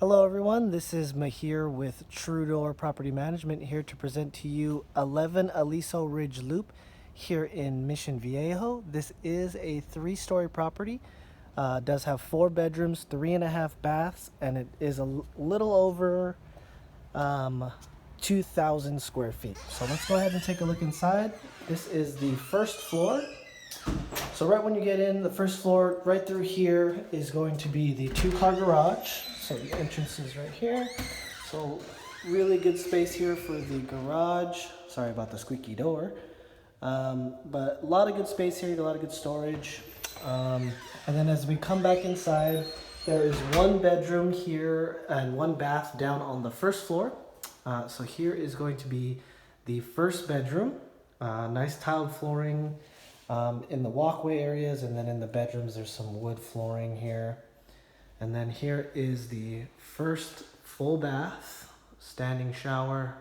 Hello everyone, this is Mahir with True Door Property Management here to present to you 11 Aliso Ridge Loop here in Mission Viejo. This is a 3-story property. Does have 4 bedrooms, 3.5 baths, and it is a little over 2,000 square feet. So let's go ahead and take a look inside. This is the first floor. So right when you get in, the first floor, right through here is going to be the 2-car garage. So the entrance is right here. So really good space here for the garage. Sorry about the squeaky door. But a lot of good space here, a lot of good storage. And then as we come back inside, there is 1 bedroom here and 1 bath down on the first floor. So here is going to be the first bedroom. Nice tiled flooring. In the walkway areas, and then in the bedrooms there's some wood flooring here. And then here is the first full bath, standing shower,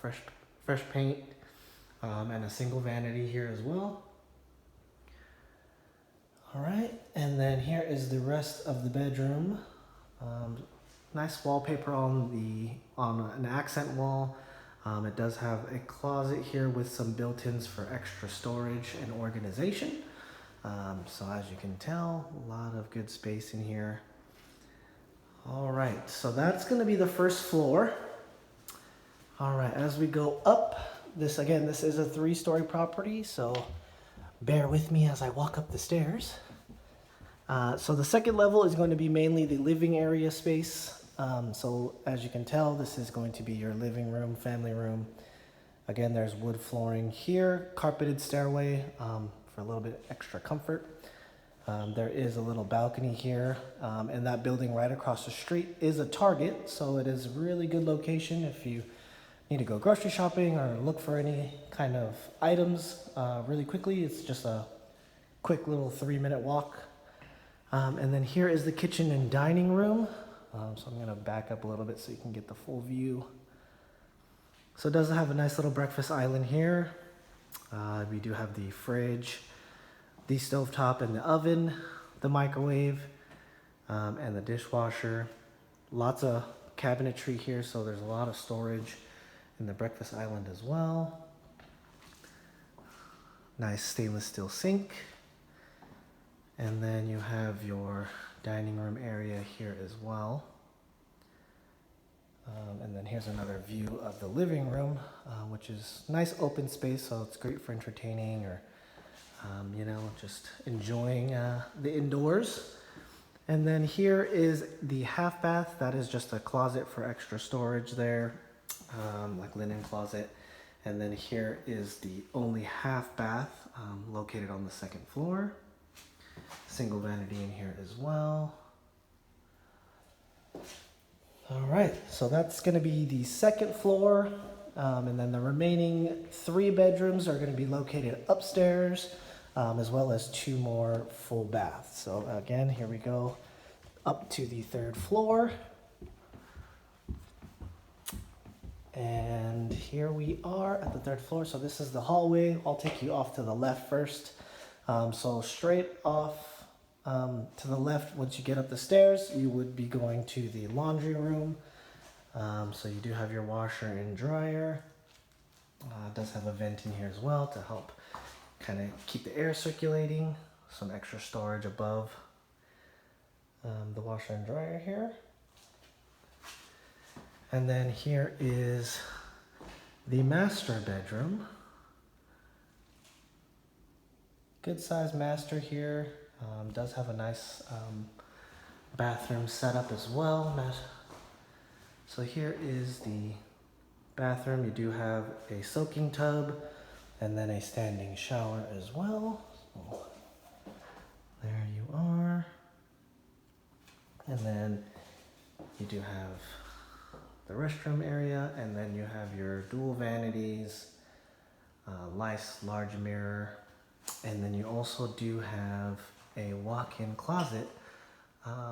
fresh paint, and a single vanity here as well. All right, and then here is the rest of the bedroom. Nice wallpaper on an accent wall. It does have a closet here with some built-ins for extra storage and organization. So as you can tell, a lot of good space in here. All right, so that's going to be the first floor. All right, as we go up, this is a 3-story property, so bear with me as I walk up the stairs. So the second level is going to be mainly the living area space. So as you can tell, this is going to be your living room, family room. Again, there's wood flooring here, carpeted stairway for a little bit extra comfort. There is a little balcony here, and that building right across the street is a Target, so it is a really good location if you need to go grocery shopping or look for any kind of items really quickly. It's just a quick little 3-minute walk. And then here is the kitchen and dining room. So I'm going to back up a little bit so you can get the full view. So it does have a nice little breakfast island here. We do have the fridge, the stovetop and the oven, the microwave, and the dishwasher. Lots of cabinetry here, so there's a lot of storage in the breakfast island as well. Nice stainless steel sink. And then you have your dining room area here as well. And then here's another view of the living room, which is nice open space, so it's great for entertaining or, just enjoying the indoors. And then here is the half bath. That is just a closet for extra storage there, like linen closet. And then here is the only half bath located on the 2nd floor. Single vanity in here as well. All right, so that's going to be the 2nd floor, and then the remaining 3 bedrooms are going to be located upstairs, as well as 2 more full baths. So again, here we go up to the 3rd floor. And here we are at the 3rd floor. So this is the hallway. I'll take you off to the left first. So straight off to the left, once you get up the stairs, you would be going to the laundry room. So you do have your washer and dryer. It does have a vent in here as well to help kind of keep the air circulating. Some extra storage above the washer and dryer here. And then here is the master bedroom. Good size master here. Does have a nice bathroom setup as well. So here is the bathroom. You do have a soaking tub and then a standing shower as well. So there you are. And then you do have the restroom area, and then you have your dual vanities, nice large mirror, and then you also do have a walk-in closet,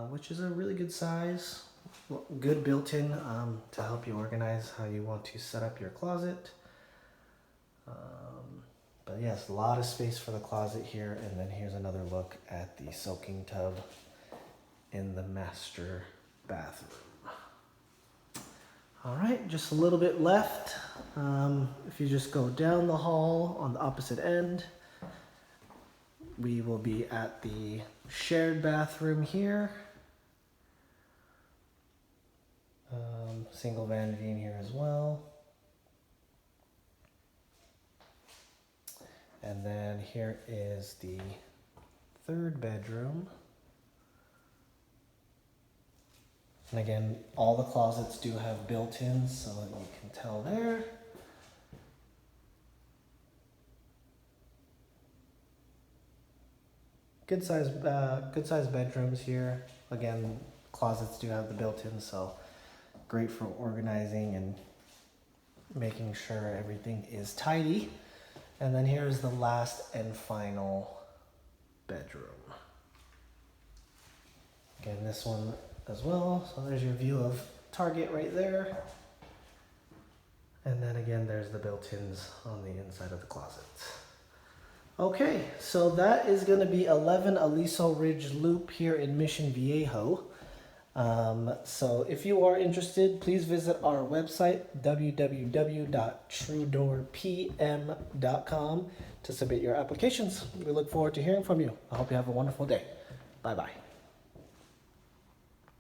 which is a really good size, good built-in to help you organize how you want to set up your closet. But yes, a lot of space for the closet here, and then here's another look at the soaking tub in the master bathroom. All right, just a little bit left. If you just go down the hall on the opposite end, we will be at the shared bathroom here. Single vanity in here as well. And then here is the third bedroom. And again, all the closets do have built-ins, so that you can tell there. Good size bedrooms here. Again, closets do have the built-ins, so great for organizing and making sure everything is tidy. And then here's the last and final bedroom. Again, this one as well. So there's your view of Target right there. And then again, there's the built-ins on the inside of the closets. Okay, so that is going to be 11 Aliso Ridge Loop here in Mission Viejo. So if you are interested, please visit our website, www.truedoorpm.com, to submit your applications. We look forward to hearing from you. I hope you have a wonderful day. Bye-bye.